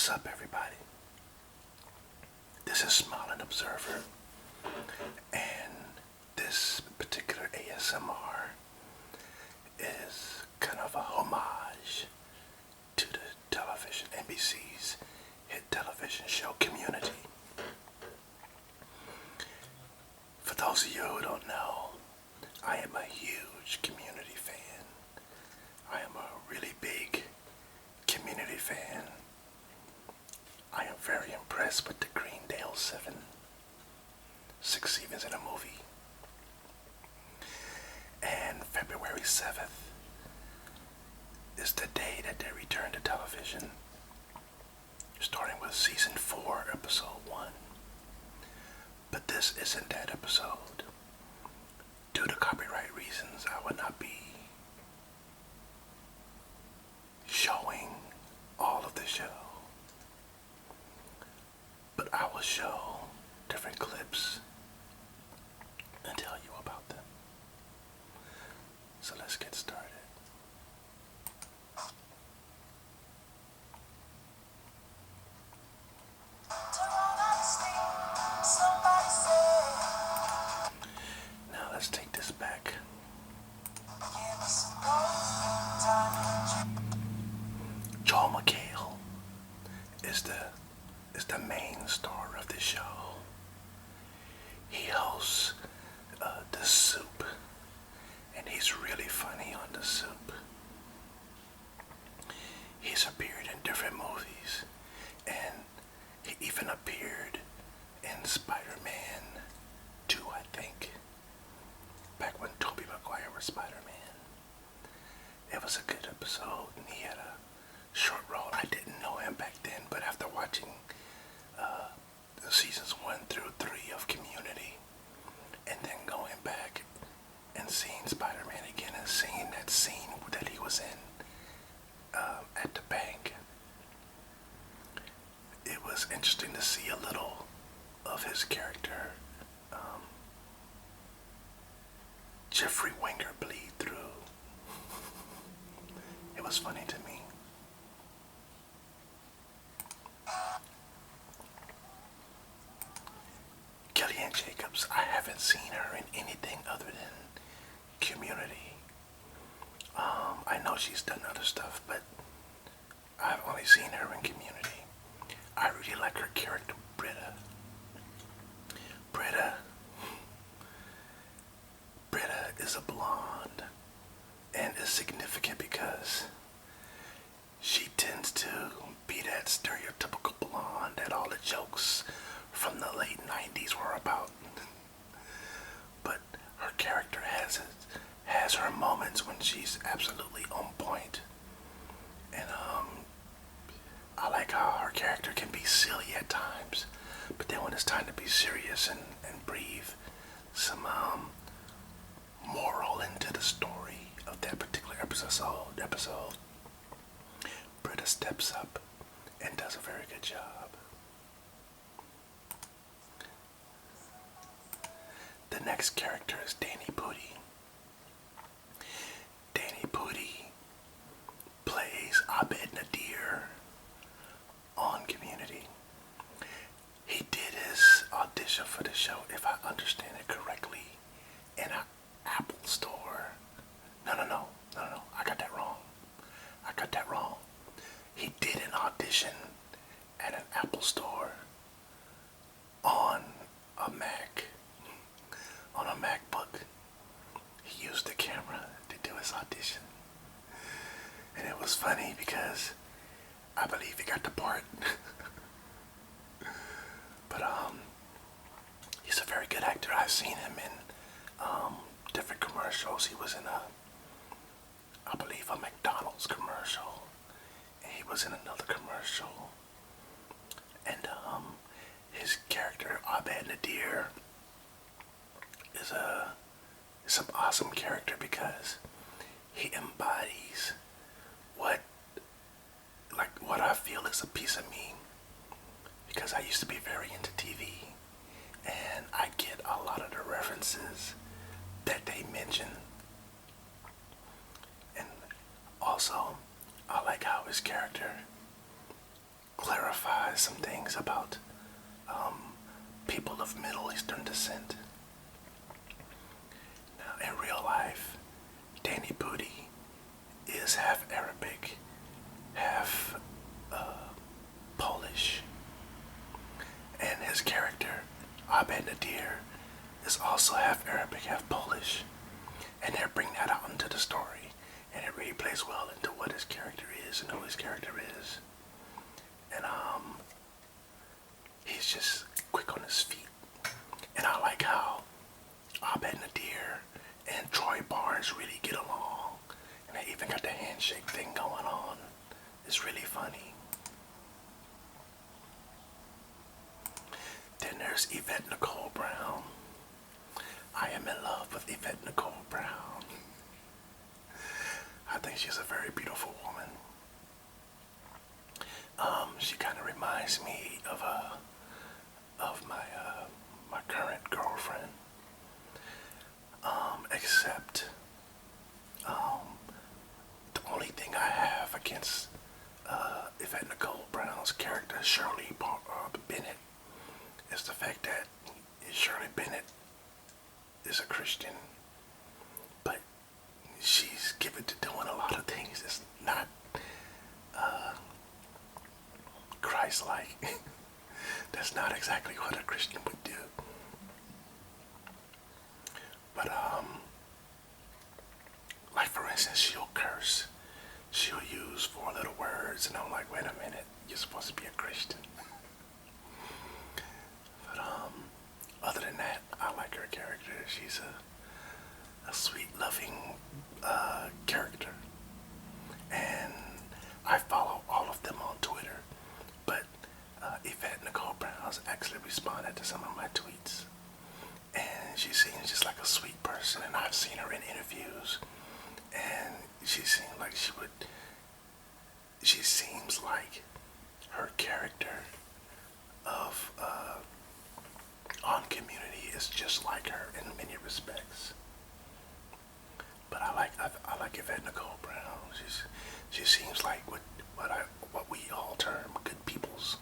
What's up, everybody? This is Smiling Observer, and this particular ASMR is kind of a homage to the television, NBC's hit television show Community. For those of you who don't know, I am a huge Community fan. I am a really big Community fan. I am very impressed with the Greendale 7, 6 seasons in a movie. And February 7th is the day that they return to television, starting with season 4, episode 1. But this isn't that episode. Due to copyright reasons, I will not be showing all of the show. But I will show different clips and tell you about them. So let's get started. Now let's take this back. Joel McHale is the main star of the show. He hosts The Soup, and he's really funny on The Soup. He's appeared in different movies, and he even appeared in Spider-Man 2, I think, back when Tobey Maguire was Spider-Man. It was a good episode, and he had a short role. I didn't know him back then, but after watching seasons 1 through 3 of Community, and then going back and seeing Spider-Man again and seeing that scene that he was in at the bank, it was interesting to see a little of his character, Jeffrey Winger, bleed through. It was funny to me. Jacobs, I haven't seen her in anything other than Community. I know she's done other stuff, but I've only seen her in Community. I really like her character, Britta. Britta is a blonde, and is significant because she tends to be that stereotypical blonde that all the jokes from the late 90s were about. But her character has her moments when she's absolutely on point. And I like how her character can be silly at times, but then when it's time to be serious and breathe some moral into the story of that particular episode, Britta steps up and does a very good job. The next character is Danny Pudi. Danny Pudi plays Abed Nadir on Community. He did his audition for the show, if I understand it correctly, in an Apple store. No, I got that wrong. He did an audition at an Apple store on a Mac. On a MacBook. He used the camera to do his audition. And it was funny because I believe he got the part. But he's a very good actor. I've seen him in different commercials. He was in I believe a McDonald's commercial. And he was in another commercial. And his character, Abed Nadir, is some awesome character because he embodies what I feel is a piece of me, because I used to be very into TV, and I get a lot of the references that they mention. And also, I like how his character clarifies some things about people of Middle Eastern descent. Now, in real life, Danny Booty is half Arabic, half Polish, and his character, Abed is also half Arabic, half Polish, and they bring that out into the story, and it really plays well into what his character is and who his character is. And he's just quick on his feet, and I like how Abed and Troy Barnes really get along, and they even got the handshake thing going on. It's really funny. Then there's Yvette Nicole Brown. I am in love with Yvette Nicole Brown. I think she's a very beautiful woman. She kind of reminds me of my current girlfriend. Except the only thing I have against Yvette Nicole Brown's character, Shirley Bennett, is the fact that Shirley Bennett is a Christian, but she's given to doing a lot of things that's not Christ-like. That's not exactly what a Christian would do. But like for instance, she'll curse. She'll use 4 little words, and I'm like, wait a minute, you're supposed to be a Christian. But other than that, I like her character. She's a sweet, loving character, and I follow all of them on Twitter. But Yvette Nicole Brown has actually responded to some of my tweets, and she seems just like a sweet person. And I've seen her in interviews, and she seems like she seems like her character of on Community is just like her in many respects. But I like Yvette Nicole Brown. She seems like what we all term good peoples.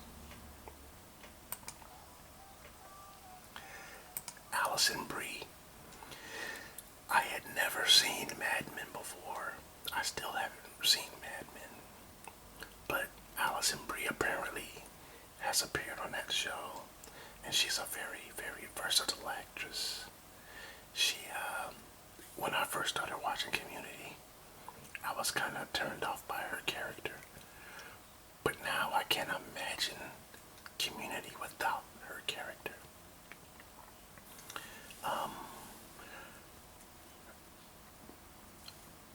Allison Brie. I had never seen Mad Men before. I still haven't seen Mad Men. But Allison Brie apparently has appeared on that show, and she's a very, very versatile actress. She, when I first started watching Community, I was kind of turned off by her character. But now I can't imagine Community without her character.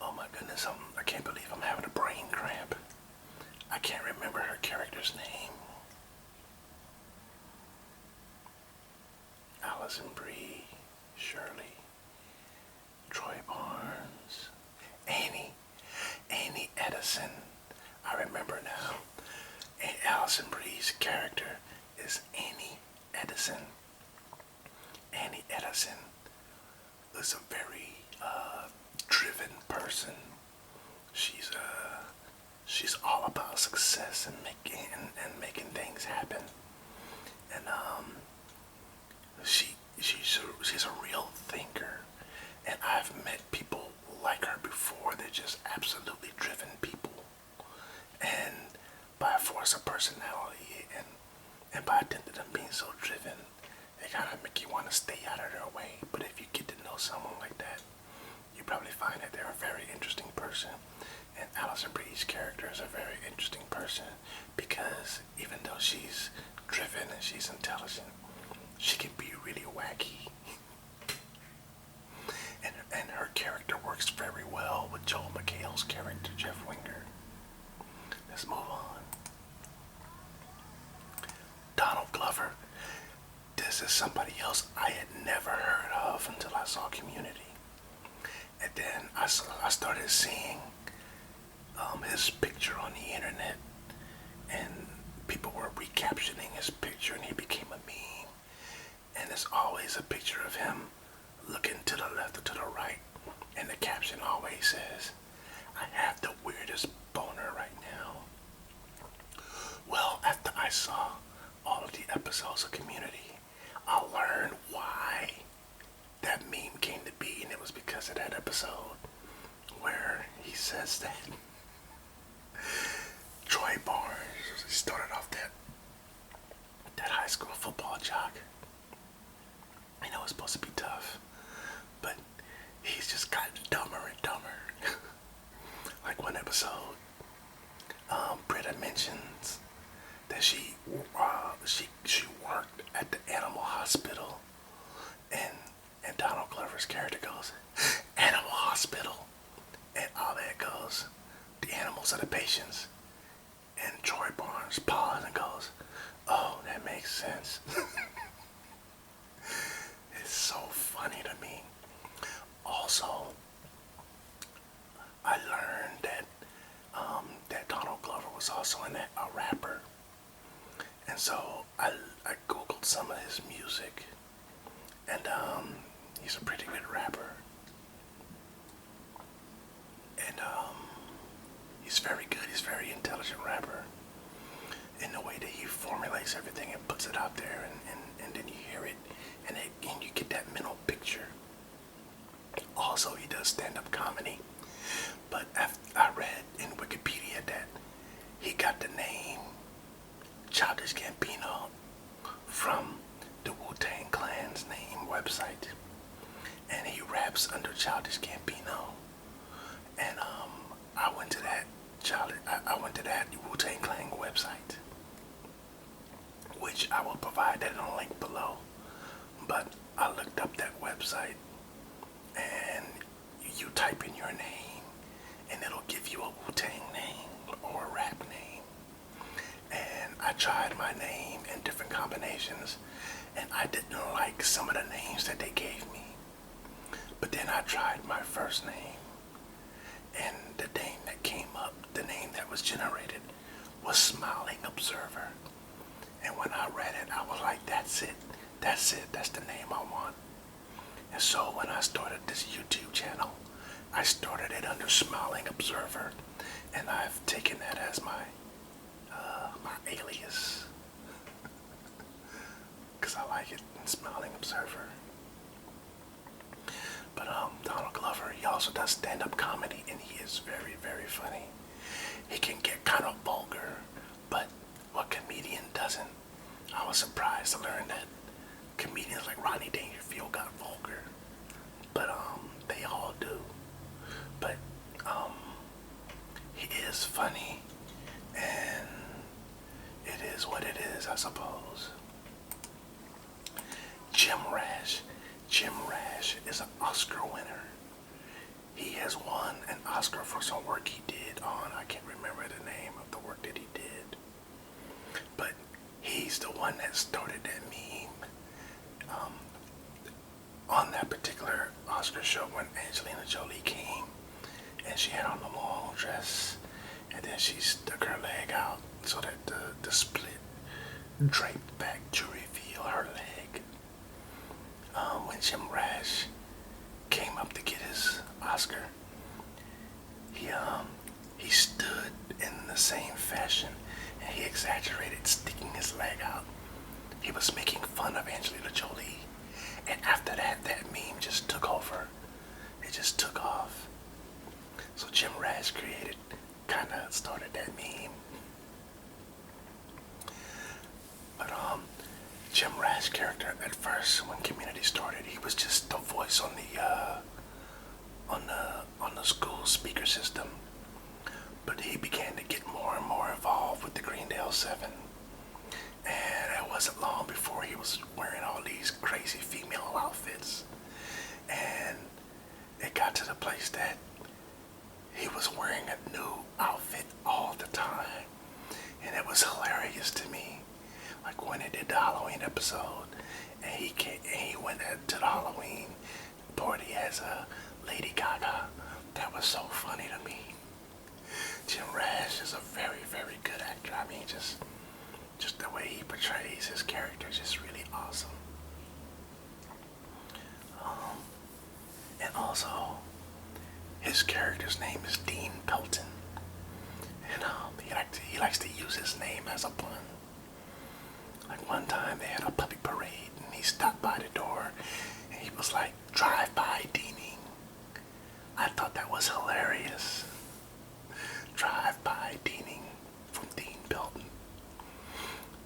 Oh my goodness, I can't believe I'm having a brain cramp. I can't remember her character's name. Allison Brie, Shirley, Troy Barnes, Annie Edison. I remember now. And Allison Brie's character is Annie Edison. Annie Edison is a very driven person. She's all about success and making things happen. And she's a real thinker. And I've met people like her before. They're just absolutely driven people. And by force of personality and by dint of them being so driven, they kind of make you want to stay out of their way. But if you get to know someone like that, you probably find that they're a very interesting person. And Allison Brie's character is a very interesting person because even though she's driven and she's intelligent, she can be really wacky. And her character works very well with Joel McHale's character, Jeff Winger. Let's move on. Donald Glover. This is somebody else I had never heard of until I saw Community. And then I started seeing his picture on the internet, and people were recaptioning his picture, and he became a meme. And there's always a picture of him looking to the left or to the right, and the caption always says, "I have the weirdest boner right now." Well, after episodes of Community, I learned why that meme came to be, and it was because of that episode where he says that Troy Barnes, he started off that high school football jock. I know it's supposed to be tough, but he's just gotten dumber and dumber. Like one episode, Britta mentions that she worked at the animal hospital, and Donald Glover's character goes, "Animal hospital," and Abed goes, "The animals are the patients," and Troy Barnes pauses and goes, "Oh, that makes sense." It's so funny to me. Also, I learned that Donald Glover was also a rapper, and so I googled some of his music, and he's a pretty good rapper, and he's very good. He's a very intelligent rapper in the way that he formulates everything and puts it out there, and then you hear it, and you get that mental picture. Also, he does stand-up comedy, but I read in Wikipedia that he got the name Childish Gambino from the Wu-Tang Clan's name website, and he raps under Childish Gambino. And I went to that Wu-Tang Clan website, which I will provide that in a link below. But I looked up that website, and you type in your name, and it'll give you a Wu-Tang name or a rap name. And I tried my name in different combinations, and I didn't like some of the names that they gave me. But then I tried my first name, and the name that came up, the name that was generated, was Smiling Observer. And when I read it, I was like, that's it, that's the name I want. And so when I started this YouTube channel, I started it under Smiling Observer, and I've taken that as my alias, because I like it, Smiling Observer. But Donald Glover, he also does stand-up comedy, and he is very, very funny. He can get kind of vulgar, but what comedian doesn't? I was surprised to learn that comedians like Rodney Dangerfield got vulgar, but they all do. But he is funny, and it is what it is, I suppose. Jim Rash is an Oscar winner. He has won an Oscar for some work he did on, I can't remember the name of the work that he did, but he's the one that started that meme on that particular Oscar show when Angelina Jolie came, and she had on a long dress, and then she stuck her leg out so that the split draped back to reveal her leg. When Jim Rash came up to get his Oscar, he stood in the same fashion, and he exaggerated sticking his leg out. He was making fun of Angelina Jolie, and after that meme just took over. It just took off. So Jim Rash started that meme. But Jim Rash character at first, when Community started, he was just the voice on the school speaker system. But he began to get more and more involved with the Greendale 7. And it wasn't long before he was wearing all these crazy female outfits. And it got to the place that he was wearing a new outfit all the time. And it was hilarious to me. Like when they did the Halloween episode, and he went to the Halloween party as a Lady Gaga. That was so funny to me. Jim Rash is a very, very good actor. I mean, just the way he portrays his character is just really awesome. And also, his character's name is Dean Pelton, and he likes to use his name as a pun. Like one time they had a puppy parade and he stopped by the door and he was like, "Drive by Deaning." I thought that was hilarious. Drive by Deaning from Dean Pelton.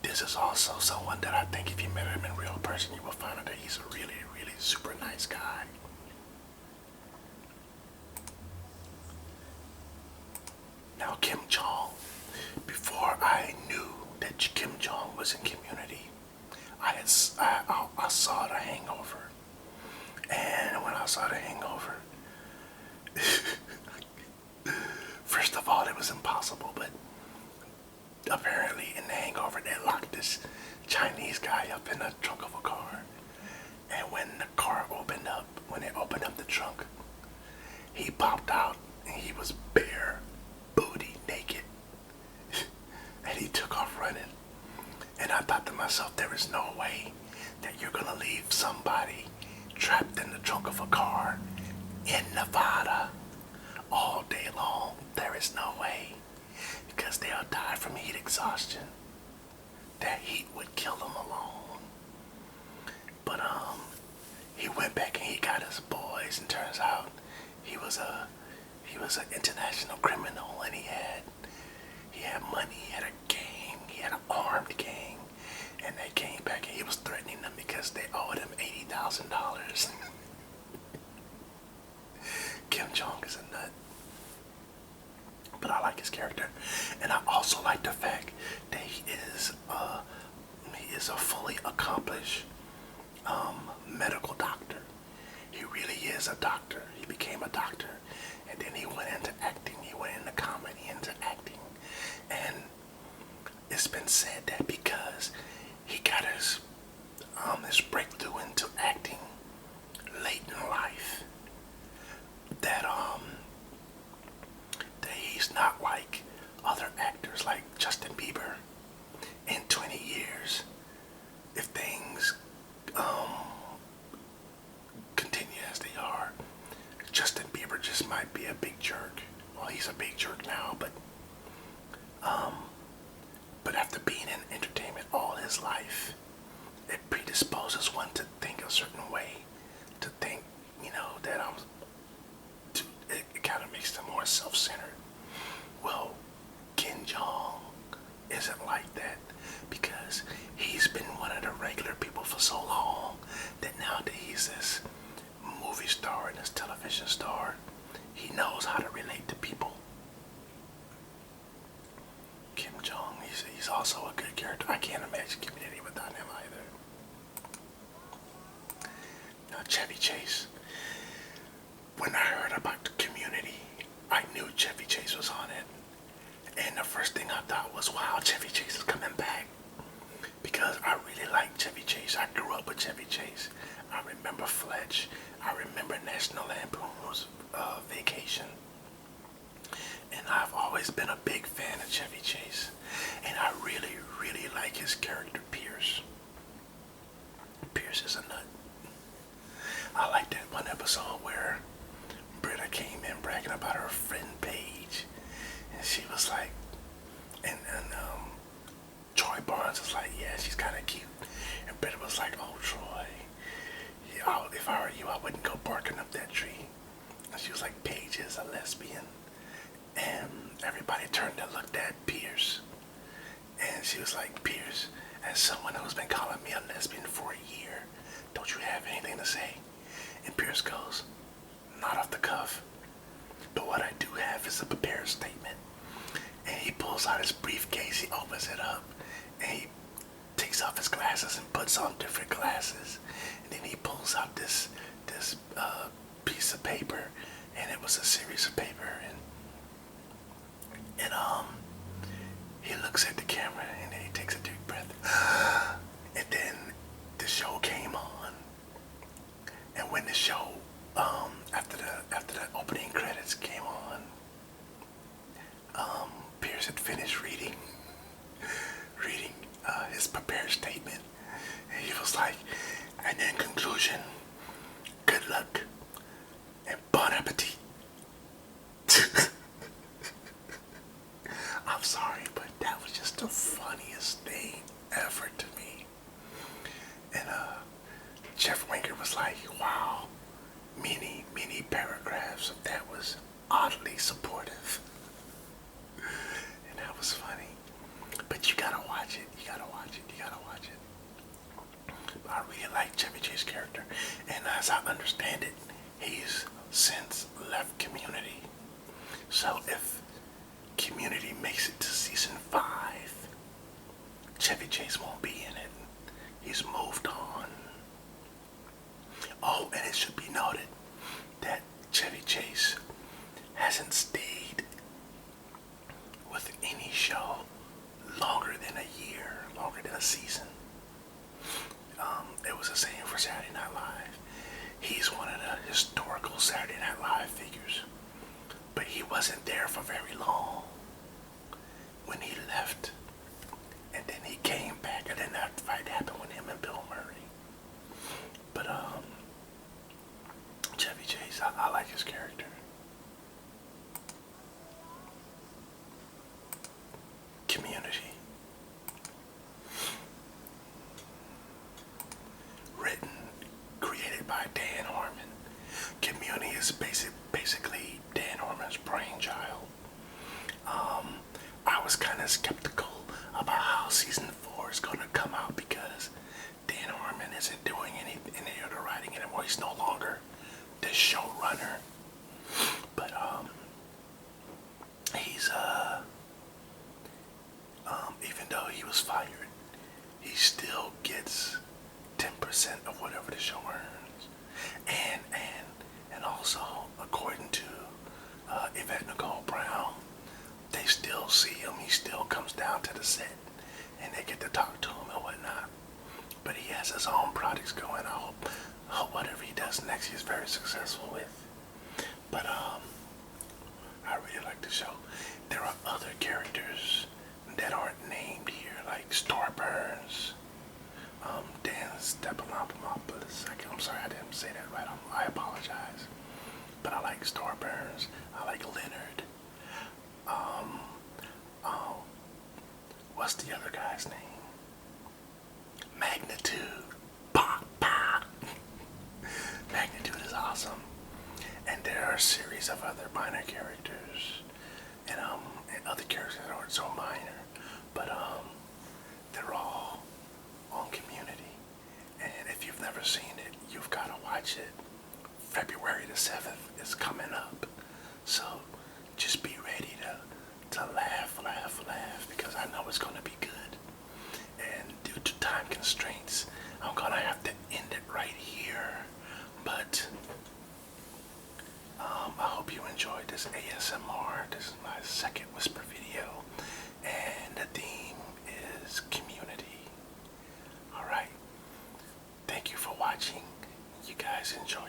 This is also someone that I think if you met him in real person, you will find out that he's a really, really super nice guy. Now Kim Jeong. Before I knew that Kim Jeong was in Community, I saw The Hangover. And when I saw The Hangover, first of all, it was impossible, but apparently in The Hangover they locked this Chinese guy up in the trunk of a car. And when the car opened up, when they opened up the trunk, he popped out and he was bare booty naked. And he took off running. And I thought to myself, there is no way that you're gonna leave somebody trapped in the trunk of a car in Nevada all day long. There is no way, because they'll die from heat exhaustion. That heat would kill them alone. But he went back and he got his boys, and turns out he was an international criminal, and he had money, he had a gang, he had an armed gang, and they came back and he was threatening them because they owed him $80,000. Kim Jeong is a nut. But I like his character. And I also like the fact that he is a fully accomplished medical doctor. He really is a doctor. He became a doctor. And then he went into acting. He went into comedy, into acting. And it's been said that because he got his breakthrough into acting late in life, that he's not like other actors like Justin Bieber. In 20 years, if things continue as they are, Justin Bieber just might be a big jerk. Well, he's a big jerk now, but after being in entertainment all his life, it predisposes one to think a certain way, to think, that it kind of makes them more self-centered. Well, Kim Jeong isn't like that, because he's been one of the regular people for so long that now that he's this movie star and this television star, he knows how to relate to people. Kim Jeong, he's also a good character. I can't imagine Community without him either. Now Chevy Chase. When I heard about the Community, I knew Chevy Chase was on it. And the first thing I thought was, wow, Chevy Chase is coming back. Because I really like Chevy Chase. I grew up with Chevy Chase. I remember Fletch. I remember National Lampoon's Vacation. And I've always been a big fan of Chevy Chase. And I really, really like his character, Pierce. Pierce is a nut. I like that one episode where Britta came in bragging about her friend Paige. And she was like, and Troy Barnes was like, yeah, she's kind of cute. And Britta was like, oh, Troy, yeah, if I were you, I wouldn't go barking up that tree. And she was like, Paige is a lesbian. And everybody turned and looked at Pierce. And she was like, Pierce, as someone who's been calling me a lesbian for a year, don't you have anything to say? And Pierce goes, not off the cuff. But what I do have is a prepared statement. And he pulls out his briefcase, he opens it up, and he takes off his glasses and puts on different glasses. And then he pulls out this piece of paper, and it was a series of paper. And he looks at the camera, and then he takes a deep breath. And then the show came on. And when the show, after the opening credits came on, Pierce had finished reading his prepared statement, and he was like, and in conclusion, good luck and bon appetit. I'm sorry, but that was just the funniest thing ever to me. But you gotta watch it. You gotta watch it. You gotta watch it. I really like Chevy Chase's character, and as I understand it, he's since left Community. So if Community makes it to season 5, Chevy Chase won't be in it. He's moved on. Oh, and it should be noted that Chevy Chase hasn't stayed with any show longer than a year, longer than a season. It was the same for Saturday Night Live. He's one of the historical Saturday Night Live figures, but he wasn't there for very long when he left, and then he came back, and then that fight happened with him and Bill Murray. But Chevy Chase, I like his character. Community. Written, created by Dan Harmon. Community is basically Dan Harmon's brainchild. I was kind of skeptical about how season 4 is going to come out because Dan Harmon isn't doing any of the writing anymore. He's no longer the showrunner. But he's even though he was fired, he still gets 10% of whatever the show earns. And also, according to Yvette Nicole Brown, they still see him. He still comes down to the set, and they get to talk to him and whatnot. But he has his own projects going. I hope whatever he does next, he's very successful with. But I really like the show. There are other characters that aren't named here, like Starburns, Dan Stephanopoulos. I'm sorry, I didn't say that right. I apologize. But I like Starburns. I like Leonard. What's the other guy's name? Magnitude. Pop, pop. Magnitude is awesome. And there are a series of other minor characters, and other characters that aren't so minor, but they're all on Community. And if you've never seen it, you've got to watch it. February the 7th is coming up, so just be ready to laugh, because I know it's going to be good. And due to time constraints, I'm going to have to end it right here. But I hope you enjoyed this ASMR. This is my second whisper video, and the theme is Community. Alright, thank you for watching. You guys enjoy